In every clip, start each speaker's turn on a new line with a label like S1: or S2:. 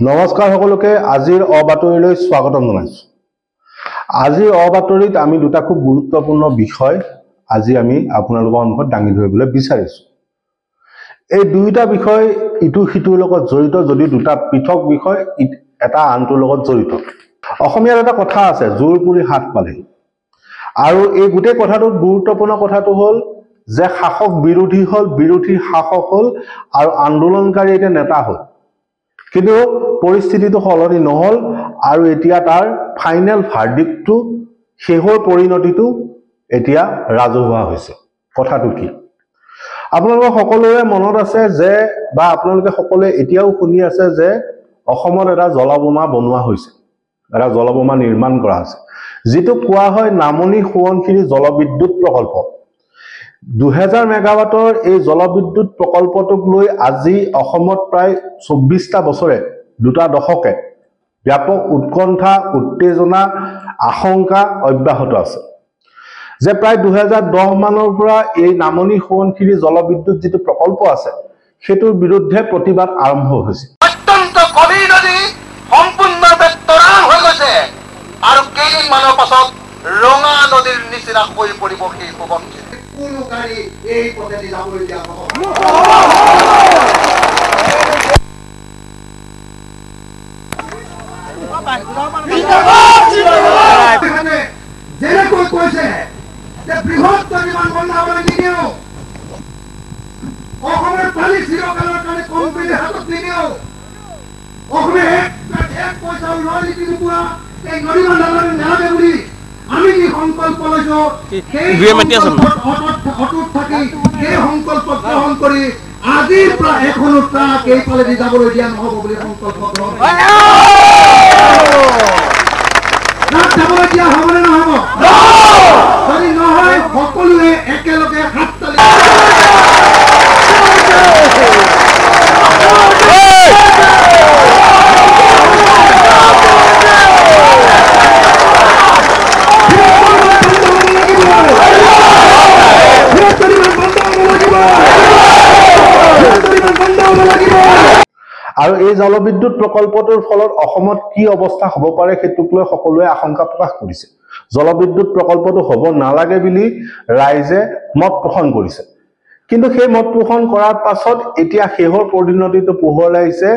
S1: নমস্কাৰ সকলোকে আজিৰ অবাতৰিলৈ স্বাগতম জনাইছো। আজিৰ অবাতৰিত আমি দুটা খুব গুৰুত্বপূৰ্ণ বিষয় আজি আমি আপোনালোকৰ সন্মুখত দাঙি ধৰিবলৈ বিচাৰিছো। এই দুইটা বিষয় ইটো সিটোৰ লগত জড়িত, যদি দুটা পৃথক বিষয় এটা আনটোৰ লগত জড়িত। অসমীয়াত এটা কথা আছে, জোৰ পুৰি হাত পালে। আৰু এই গোটেই কথাটোত গুৰুত্বপূৰ্ণ কথাটো হ'ল যে শাসক বিৰোধী হ'ল, বিৰোধী শাসক হ'ল আৰু আন্দোলনকাৰী এতিয়া নেতা হ'ল। কিন্তু পৰিস্থিতিটো সলনি নহল আৰু এতিয়া তাৰ ফাইনেল ভাৰ্ডিক্টটো, শেষৰ পৰিণতিটো এতিয়া ৰাজহুৱা হৈছে। কথাটো কি? আপোনালোকৰ সকলোৰে মনত আছে যে, বা আপোনালোকে সকলোৱে এতিয়াও শুনি আছে যে অসমত এটা জলবোমা বনোৱা হৈছে, এটা জলবোমা নিৰ্মাণ কৰা হৈছে, যিটো কোৱা হয় নামনি সোৱণশিৰি জলবিদ্যুৎ প্ৰকল্প। 2000 মেগাৱাটৰ এই জলবিদ্যুৎ প্ৰকল্পটোক লৈ আজি অসমত প্ৰায় 24টা বছৰে, দুটা দশকে ব্যাপক উৎকণ্ঠা, উত্তেজনা, আশংকা অব্যাহত আছে যে প্ৰায় 2010 মানৰ পৰা এই নামনি সোৱণশিৰি জলবিদ্যুৎ যিটো প্ৰকল্প আছে সেইটোৰ বিৰুদ্ধে প্ৰতিবাদ আৰম্ভ হৈছে।
S2: অত্যন্ত গভীৰ নদী সম্পূৰ্ণৰূপে তৰাং হৈ গৈছে আৰু কেইদিনমানৰ পাছত ৰঙা নদীৰ নিচিনা হৈ পৰিব সেই সোৱণশিৰি। কোনো গাড়ী এই পথেদি যাবলৈ দিয়া নহ'ব। যেনেকৈ কৈছে যে বৃহৎ পৰিমাণ বনাবলৈ নিদিওঁ, অসমৰ পানী চিৰকালৰ কাৰণে কোম্পানীৰ হাতত নিদিওঁ, অসমে এক পইচাও ৰয়লিটি নোপোৱা এই নদী বান্ধলৈ নালাগে বুলি আমি যি সংকল্প লৈছো, সেই অটুট থাকি সেই সংকল্প গ্ৰহণ কৰি আজিৰ পৰা এখনো ট্ৰাক এইফালেদি যাবলৈ দিয়া নহ'ব বুলি সংকল্প গ্ৰহণ যাবলৈ দিয়া হ'বনে নহ'ব? যদি নহয় সকলোৱে একেলগে হাত তালি
S1: আৰু এই জলবিদ্যুৎ প্ৰকল্পটোৰ ফলত অসমত কি অৱস্থা হ'ব পাৰে সেইটোক লৈ সকলোৱে আশংকা প্ৰকাশ কৰিছে। জলবিদ্যুৎ প্ৰকল্পটো হ'ব নালাগে বুলি ৰাইজে মত পোষণ কৰিছে, কিন্তু সেই মত পোষণ কৰাৰ পাছত এতিয়া শেহৰ পৰিণতিটো পোহৰলৈ আহিছে।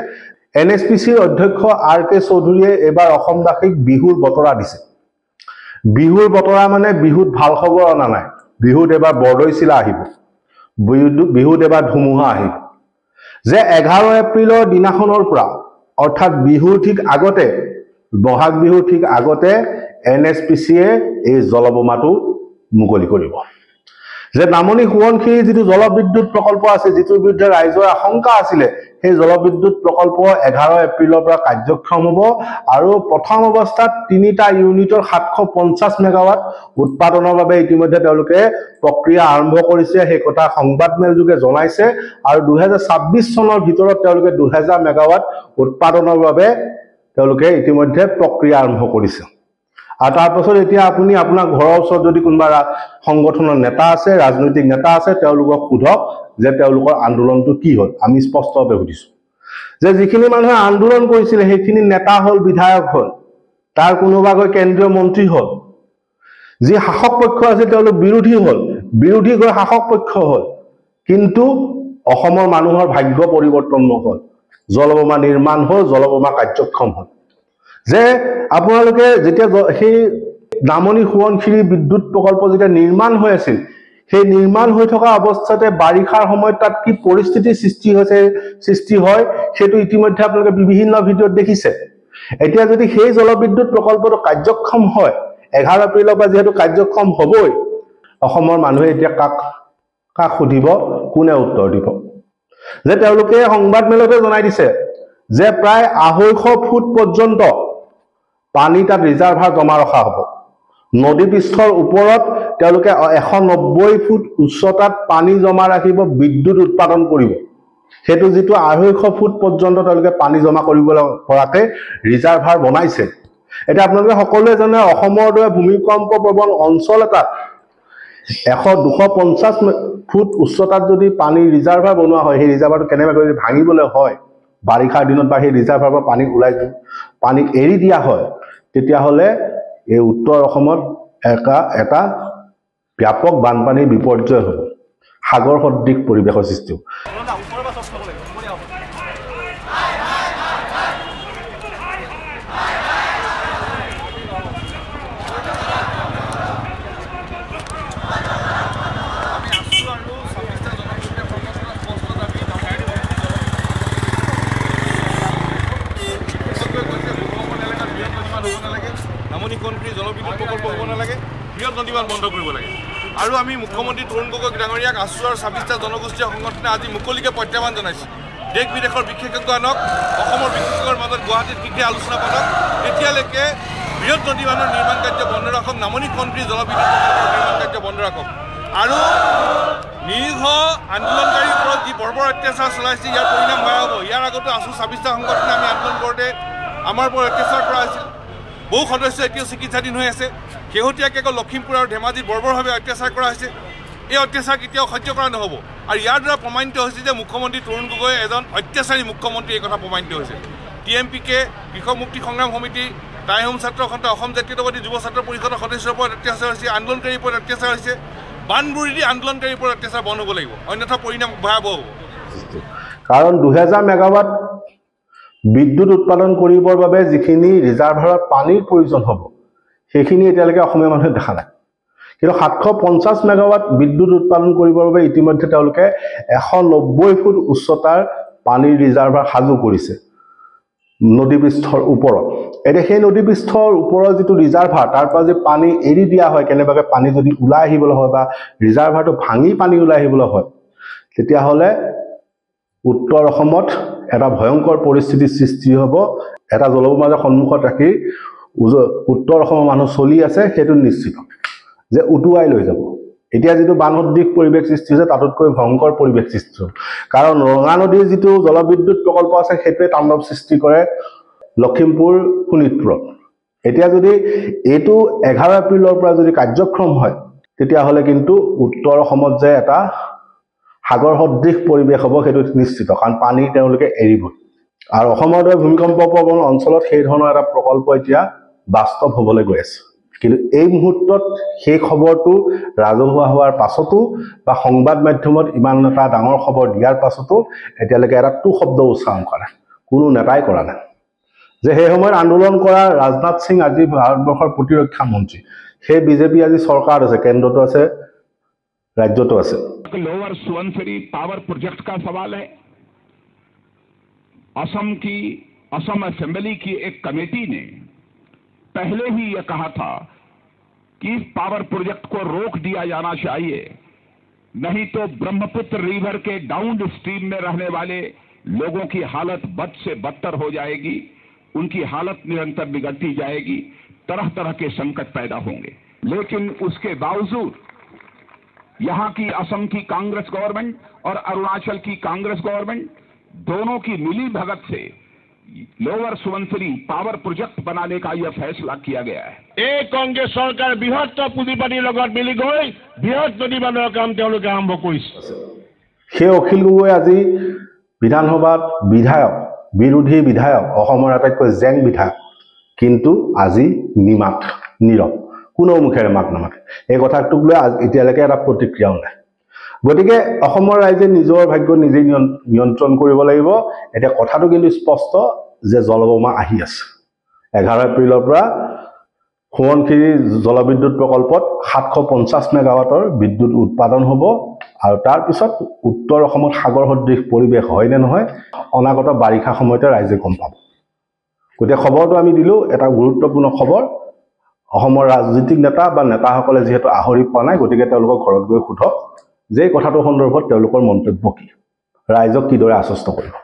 S1: NSPCৰ অধ্যক্ষ RK চৌধুৰীয়ে এইবাৰ অসমবাসীক বিহুৰ বতৰা দিছে। বিহুৰ বতৰা মানে বিহুত ভাল খবৰ অনা নাই, বিহুত এবাৰ বৰদৈচিলা আহিব, বিহুত এবাৰ ধুমুহা আহিব। যে 11 এপ্ৰিলৰ দিনাখনৰ পৰা, অৰ্থাৎ বিহুৰ ঠিক আগতে, বহাগ বিহুৰ ঠিক আগতে NSPCয়ে এই জলবোমাটো মুকলি কৰিব। যে নামনি সোৱণশিৰি যিটো জলবিদ্যুৎ প্ৰকল্প আছে, যিটোৰ বিৰুদ্ধে ৰাইজৰ আশংকা আছিলে, সেই জলবিদ্যুৎ প্ৰকল্প 11 এপ্ৰিলৰ পৰা কাৰ্যক্ষম হ'ব আৰু প্ৰথম অৱস্থাত 3টা ইউনিটৰ 750 মেগাৱাট উৎপাদনৰ বাবে ইতিমধ্যে তেওঁলোকে প্ৰক্ৰিয়া আৰম্ভ কৰিছে, সেই কথা সংবাদমেল যোগে জনাইছে। আৰু 2026 চনৰ ভিতৰত তেওঁলোকে 2000 মেগাৱাট উৎপাদনৰ বাবে তেওঁলোকে ইতিমধ্যে প্ৰক্ৰিয়া আৰম্ভ কৰিছে। আৰু তাৰপাছত এতিয়া আপুনি আপোনাৰ ঘৰৰ ওচৰত যদি কোনোবা সংগঠনৰ নেতা আছে, ৰাজনৈতিক নেতা আছে, তেওঁলোকক সোধক যে তেওঁলোকৰ আন্দোলনটো কি হ'ল। আমি স্পষ্টভাৱে সুধিছো যে যিখিনি মানুহে আন্দোলন কৰিছিলে সেইখিনি নেতা হ'ল, বিধায়ক হ'ল, তাৰ কোনোবা গৈ কেন্দ্ৰীয় মন্ত্ৰী হ'ল, যি শাসক পক্ষ আছিল তেওঁলোক বিৰোধী হ'ল, বিৰোধী গৈ শাসক পক্ষ হ'ল, কিন্তু অসমৰ মানুহৰ ভাগ্য পৰিৱৰ্তন নহ'ল। জলবোমা নিৰ্মাণ হ'ল, জলবোমা কাৰ্যক্ষম হ'ল। যে আপোনালোকে যেতিয়া সেই নামনি সোৱণশিৰি বিদ্যুৎ প্ৰকল্প যেতিয়া নিৰ্মাণ হৈ আছিল, সেই নিৰ্মাণ হৈ থকা অৱস্থাতে বাৰিষাৰ সময়ত তাত কি পৰিস্থিতিৰ সৃষ্টি হয় সেইটো ইতিমধ্যে আপোনালোকে বিভিন্ন ভিডিঅ'ত দেখিছে। এতিয়া যদি সেই জলবিদ্যুৎ প্ৰকল্পটো কাৰ্যক্ষম হয়, 11 এপ্ৰিলৰ পৰা যিহেতু কাৰ্যক্ষম হ'বই, অসমৰ মানুহে এতিয়া কাক সুধিব, কোনে উত্তৰ দিব? যে তেওঁলোকে সংবাদমেলতে জনাই দিছে যে প্ৰায় 250 ফুট পৰ্যন্ত পানী তাত ৰিজাৰ্ভাৰ জমা ৰখা হ'ব। নদী পৃষ্ঠৰ ওপৰত তেওঁলোকে 190 ফুট উচ্চতাত পানী জমা ৰাখিব, বিদ্যুৎ উৎপাদন কৰিব। সেইটো যিটো 250 ফুট পৰ্যন্ত তেওঁলোকে পানী জমা কৰিবলৈ পৰাকে ৰিজাৰ্ভাৰ বনাইছে। এতিয়া আপোনালোকে সকলোৱে জানে অসমৰ দৰে ভূমিকম্প প্ৰবণ অঞ্চল এটাত 100-250 ফুট উচ্চতাত যদি পানী ৰিজাৰ্ভাৰ বনোৱা হয়, সেই ৰিজাৰ্ভাৰটো কেনেবাকৈ যদি ভাঙিবলৈ হয় বাৰিষাৰ দিনত বা সেই ৰিজাৰ্ভাৰৰ পৰা পানী এৰি দিয়া হয় তেতিয়াহ'লে এই উত্তৰ অসমত এটা ব্যাপক বানপানীৰ বিপৰ্যয় হ'ব সাগৰ সদৃশ পৰিৱেশৰ সৃষ্টি হ'ব
S3: নামনি কনক্ৰিট জলবিদ্যুৎ প্ৰকল্প হ'ব নালাগে বৃহৎ নদীবান্ধ বন্ধ কৰিব লাগে আৰু আমি মুখ্যমন্ত্ৰী তৰুণ গগৈ ডাঙৰীয়াক আছু আৰু ২৬টা জনগোষ্ঠীয় সংগঠনে আজি মুকলিকে প্ৰত্যাহ্বান জনাইছে দেশ বিদেশৰ বিশেষজ্ঞ আনক অসমৰ বিশেষজ্ঞৰ মাজত গুৱাহাটীত শীঘ্ৰে আলোচনা পাতক এতিয়ালৈকে বৃহৎ নদীবান্ধৰ নিৰ্মাণ কাৰ্য বন্ধ ৰাখক নামনি কনক্ৰিট জলবিদ্যুৎ প্ৰকল্পৰ নিৰ্মাণ কাৰ্য বন্ধ ৰাখক আৰু নিৰীহ আন্দোলনকাৰীৰ ওপৰত যি বৰ্বৰ অত্যাচাৰ চলাইছে ইয়াৰ পৰিণাম ভয়াৱহ ইয়াৰ আগতো আছু ২৬টা সংগঠনে আমি আন্দোলন কৰোঁতে আমাৰ ওপৰত অত্যাচাৰ কৰা হৈছিল বহু সদস্য এতিয়াও চিকিৎসাধীন হৈ আছে শেহতীয়াকৈ লখিমপুৰ আৰু ধেমাজিত বৰ্বৰভাৱে অত্যাচাৰ কৰা হৈছে এই অত্যাচাৰ কেতিয়াও সহ্য কৰা নহ'ব আৰু ইয়াৰ দ্বাৰা প্ৰমাণিত হৈছে যে মুখ্যমন্ত্ৰী তৰুণ গগৈ এজন অত্যাচাৰী মুখ্যমন্ত্ৰী এই কথা প্ৰমাণিত হৈছে TMPকে কৃষক মুক্তি সংগ্ৰাম সমিতি টাই হোম ছাত্ৰ সন্থা অসম জাতীয়তাবাদী যুৱ ছাত্ৰ পৰিষদৰ সদস্যৰ ওপৰত অত্যাচাৰ হৈছে আন্দোলনকাৰীৰ ওপৰত অত্যাচাৰ হৈছে বানবুৰি আন্দোলনকাৰীৰ ওপৰত অত্যাচাৰ বন্ধ হ'ব লাগিব অন্যথা পৰিণাম ভয়াৱহ হ'ব
S1: কাৰণ ২০০০ মেগাৱাট বিদ্যুৎ উৎপাদন কৰিবৰ বাবে যিখিনি ৰিজাৰ্ভাৰত পানীৰ প্ৰয়োজন হ'ব সেইখিনি এতিয়ালৈকে অসমীয়া মানুহে দেখা নাই কিন্তু ৭৫০ মেগাৱাট বিদ্যুৎ উৎপাদন কৰিবৰ বাবে ইতিমধ্যে তেওঁলোকে ১৯০ ফুট উচ্চতাৰ পানীৰ ৰিজাৰ্ভাৰ সাজু কৰিছে নদীপৃষ্ঠৰ ওপৰত এতিয়া সেই নদীপৃষ্ঠৰ ওপৰৰ যিটো ৰিজাৰ্ভাৰ তাৰ পৰা যে পানী এৰি দিয়া হয় কেনেবাকৈ পানী যদি ওলাই আহিবলৈ হয় বা ৰিজাৰ্ভাৰটো ভাঙি পানী ওলাই আহিবলৈ হয় তেতিয়াহ'লে উত্তৰ অসমত এটা ভয়ংকৰ পৰিস্থিতিৰ সৃষ্টি হ'ব এটা জলবায়ুৰ সন্মুখত ৰাখি উত্তৰ অসমৰ মানুহ চলি আছে সেইটো নিশ্চিত যে উটুৱাই লৈ যাব এতিয়া যিটো বানসদৃশ পৰিৱেশ সৃষ্টি হৈছে তাতকৈ ভয়ংকৰ পৰিৱেশ সৃষ্টি হ'ব কাৰণ ৰঙা নদীৰ যিটো জলবিদ্যুৎ প্ৰকল্প আছে সেইটোৱে তাণ্ডৱ সৃষ্টি কৰে লখিমপুৰ শোণিতপুৰত এতিয়া যদি এইটো 11 এপ্ৰিলৰ পৰা যদি কাৰ্যক্ষম হয় তেতিয়াহ'লে কিন্তু উত্তৰ অসমত যে এটা সাগৰ সদৃশ পৰিৱেশ হ'ব সেইটো নিশ্চিত কাৰণ পানী তেওঁলোকে এৰিব আৰু অসমৰ দৰে ভূমিকম্প প্ৰবণ অঞ্চলত সেই ধৰণৰ এটা প্ৰকল্প এতিয়া বাস্তৱ হ'বলৈ গৈ আছে কিন্তু এই মুহূৰ্তত সেই খবৰটো ৰাজহুৱা হোৱাৰ পাছতো বা সংবাদ মাধ্যমত ইমান এটা ডাঙৰ খবৰ দিয়াৰ পাছতো এতিয়ালৈকে এটা টু শব্দ উচ্চাৰণ কৰা কোনো নেতাই কৰা নাই যে সেই সময়ত আন্দোলন কৰা ৰাজনাথ সিং আজি ভাৰতবৰ্ষৰ প্ৰতিৰক্ষা মন্ত্ৰী সেই বিজেপি আজি চৰকাৰত আছে কেন্দ্ৰতো আছে राज्यों আছে
S4: लोअर सुबनसिरी पावर प्रोजेक्ट का सवाल है असम असेंबली की एक कमेटी ने पहले ही यह कहा था कि इस पावर प्रोजेक्ट को रोक दिया जाना चाहिए नहीं तो ब्रह्मपुत्र रिवर के डाउन स्ट्रीम में रहने वाले लोगों की हालत बद से बदतर हो जाएगी उनकी हालत निरंतर बिगड़ती जाएगी तरह तरह के संकट पैदा होंगे लेकिन उसके बावजूद यहाँ की असम की कांग्रेस गवर्नमेंट और अरुणाचल की कांग्रेस गवर्नमेंट दोनों की मिली भगत से लोअर सुबनसिरी पावर प्रोजेक्ट बनाने का यह फैसला किया गया है
S5: एक कांग्रेस सरकार बृहत्त पुंजीपतिर লগত মিলি গৈ বৃহৎ নদী বান্ধৰ কাম তেওঁলোকে আৰম্ভ কৰিছে
S1: সেই অখিল গগৈ আজি বিধানসভাত বিধায়ক বিৰোধী বিধায়ক অসমৰ আটাইতকৈ জেং বিধায়ক কিন্তু আজি নিমাত নীৰৱ কোনো মুখেৰে মাত নামাতে এই কথাটোক লৈ এতিয়ালৈকে এটা প্ৰতিক্ৰিয়াও নাই গতিকে অসমৰ ৰাইজে নিজৰ ভাগ্য নিজে নিয়ন্ত্ৰণ কৰিব লাগিব এটা কথাটো কিন্তু স্পষ্ট যে জলবোমা আহি আছে 11 এপ্ৰিলৰ পৰা সোৱণশিৰি জলবিদ্যুৎ প্ৰকল্পত 750 মেগাৱাটৰ বিদ্যুৎ উৎপাদন হ'ব আৰু তাৰ পিছত উত্তৰ অসমত সাগৰ সদৃশ পৰিৱেশ হয় নে নহয় অনাগত বাৰিষা সময়তে ৰাইজে গম পাব গতিকে খবৰটো আমি দিলো এটা গুৰুত্বপূৰ্ণ খবৰ অসমৰ ৰাজনৈতিক নেতা বা নেতাসকলে যেহেতু আহৰি পোৱা নাই গতিকে তেওঁলোকৰ ঘৰত গৈ সোধক যে কথাটো সন্দৰ্ভত তেওঁলোকৰ মন্তব্য কি ৰাইজক কিদৰে আশ্বস্ত কৰিব